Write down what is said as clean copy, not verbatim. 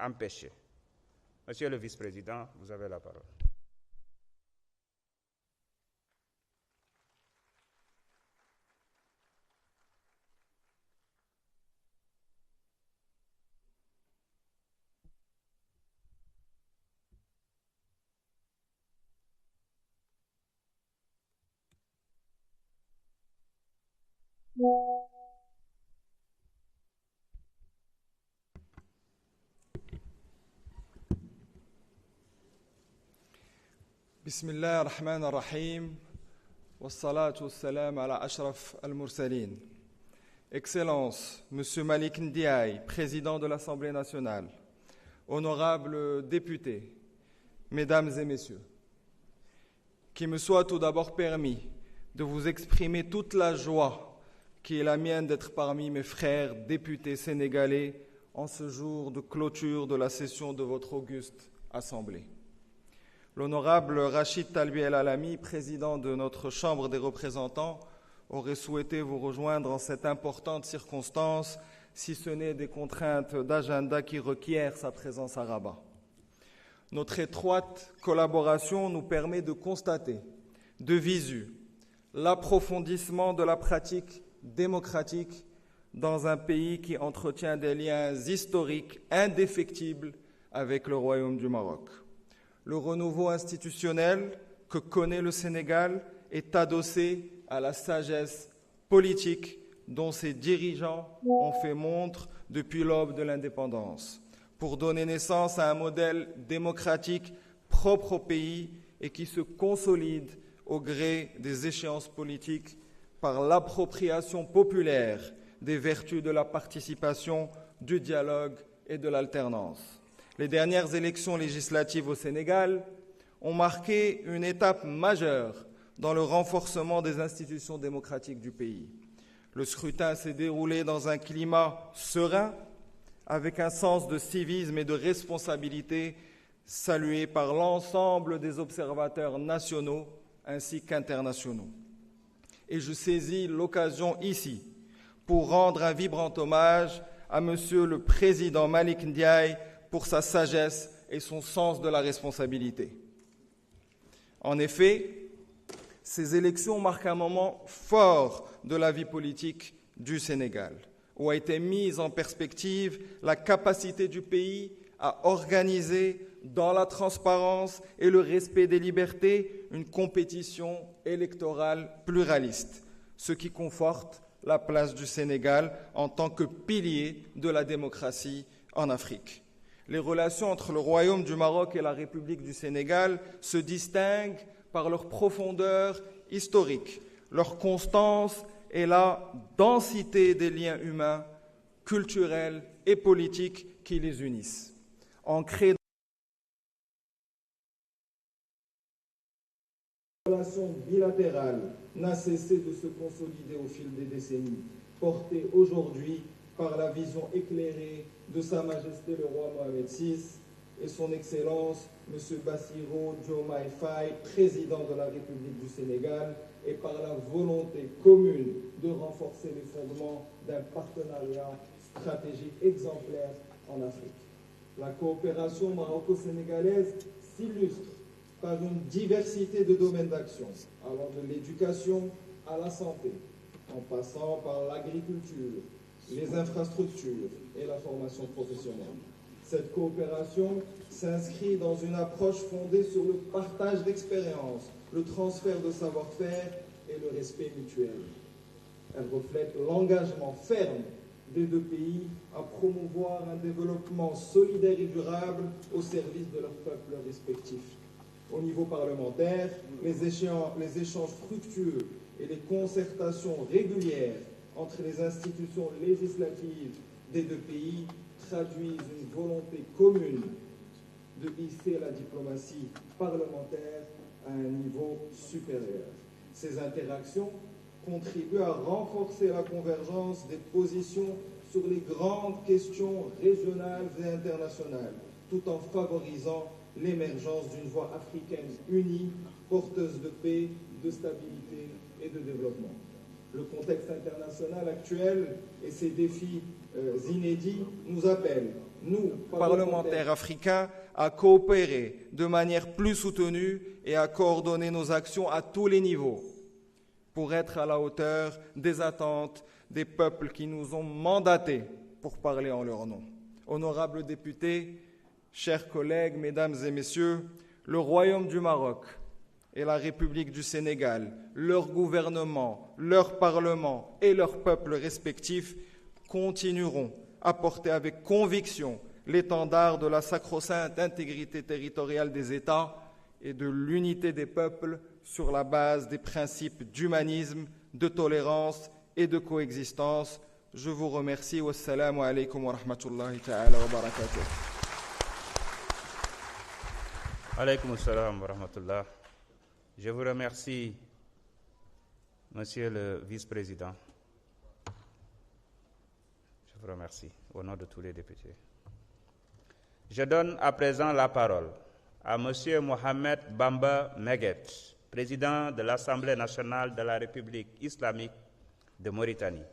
empêcher. Monsieur le vice-président, vous avez la parole. بسم الله الرحمن الرحيم والصلاة والسلام على أشرف المرسلين. Excellences, Monsieur Malick Ndiaye, Président de l'Assemblée nationale, honorables députés, Mesdames et Messieurs, qu'il me soit tout d'abord permis de vous exprimer toute la joie qui est la mienne d'être parmi mes frères députés sénégalais en ce jour de clôture de la session de votre auguste Assemblée. L'honorable Rachid Talbi El Alami, président de notre Chambre des représentants, aurait souhaité vous rejoindre en cette importante circonstance, si ce n'est des contraintes d'agenda qui requièrent sa présence à Rabat. Notre étroite collaboration nous permet de constater, de visu, l'approfondissement de la pratique démocratique dans un pays qui entretient des liens historiques indéfectibles avec le Royaume du Maroc. Le renouveau institutionnel que connaît le Sénégal est adossé à la sagesse politique dont ses dirigeants ont fait montre depuis l'aube de l'indépendance, pour donner naissance à un modèle démocratique propre au pays et qui se consolide au gré des échéances politiques par l'appropriation populaire des vertus de la participation, du dialogue et de l'alternance. Les dernières élections législatives au Sénégal ont marqué une étape majeure dans le renforcement des institutions démocratiques du pays. Le scrutin s'est déroulé dans un climat serein, avec un sens de civisme et de responsabilité salué par l'ensemble des observateurs nationaux ainsi qu'internationaux. Et je saisis l'occasion ici pour rendre un vibrant hommage à Monsieur le Président Malick Ndiaye pour sa sagesse et son sens de la responsabilité. En effet, ces élections marquent un moment fort de la vie politique du Sénégal, où a été mise en perspective la capacité du pays à organiser, dans la transparence et le respect des libertés, une compétition électorale pluraliste, ce qui conforte la place du Sénégal en tant que pilier de la démocratie en Afrique. Les relations entre le Royaume du Maroc et la République du Sénégal se distinguent par leur profondeur historique, leur constance et la densité des liens humains, culturels et politiques qui les unissent. Ancrés dans la relation bilatérale n'a cessé de se consolider au fil des décennies, portée aujourd'hui par la vision éclairée de Sa Majesté le roi Mohamed VI et son Excellence M. Bassirou Diomaye Faye, président de la République du Sénégal, et par la volonté commune de renforcer les fondements d'un partenariat stratégique exemplaire en Afrique. La coopération maroco-sénégalaise s'illustre par une diversité de domaines d'action, allant de l'éducation à la santé, en passant par l'agriculture, les infrastructures et la formation professionnelle. Cette coopération s'inscrit dans une approche fondée sur le partage d'expériences, le transfert de savoir-faire et le respect mutuel. Elle reflète l'engagement ferme des deux pays à promouvoir un développement solidaire et durable au service de leurs peuples respectifs. Au niveau parlementaire, les échanges fructueux et les concertations régulières entre les institutions législatives des deux pays traduisent une volonté commune de hisser la diplomatie parlementaire à un niveau supérieur. Ces interactions contribuent à renforcer la convergence des positions sur les grandes questions régionales et internationales, tout en favorisant l'émergence d'une voie africaine unie, porteuse de paix, de stabilité et de développement. Le contexte international actuel et ses défis inédits nous appellent, nous, parlementaires africains, à coopérer de manière plus soutenue et à coordonner nos actions à tous les niveaux pour être à la hauteur des attentes des peuples qui nous ont mandatés pour parler en leur nom. Honorables députés, chers collègues, mesdames et messieurs, le Royaume du Maroc et la République du Sénégal, leur gouvernement, leur parlement et leurs peuples respectifs continueront à porter avec conviction l'étendard de la sacro-sainte intégrité territoriale des États et de l'unité des peuples sur la base des principes d'humanisme, de tolérance et de coexistence. Je vous remercie. Wassalamu alaikum wa rahmatullahi ta'ala wa barakatuh. Alaykoum salam wa rahmatullah. Je vous remercie, Monsieur le Vice-président. Je vous remercie au nom de tous les députés. Je donne à présent la parole à Monsieur Mohamed Bamba Meguet, président de l'Assemblée nationale de la République islamique de Mauritanie.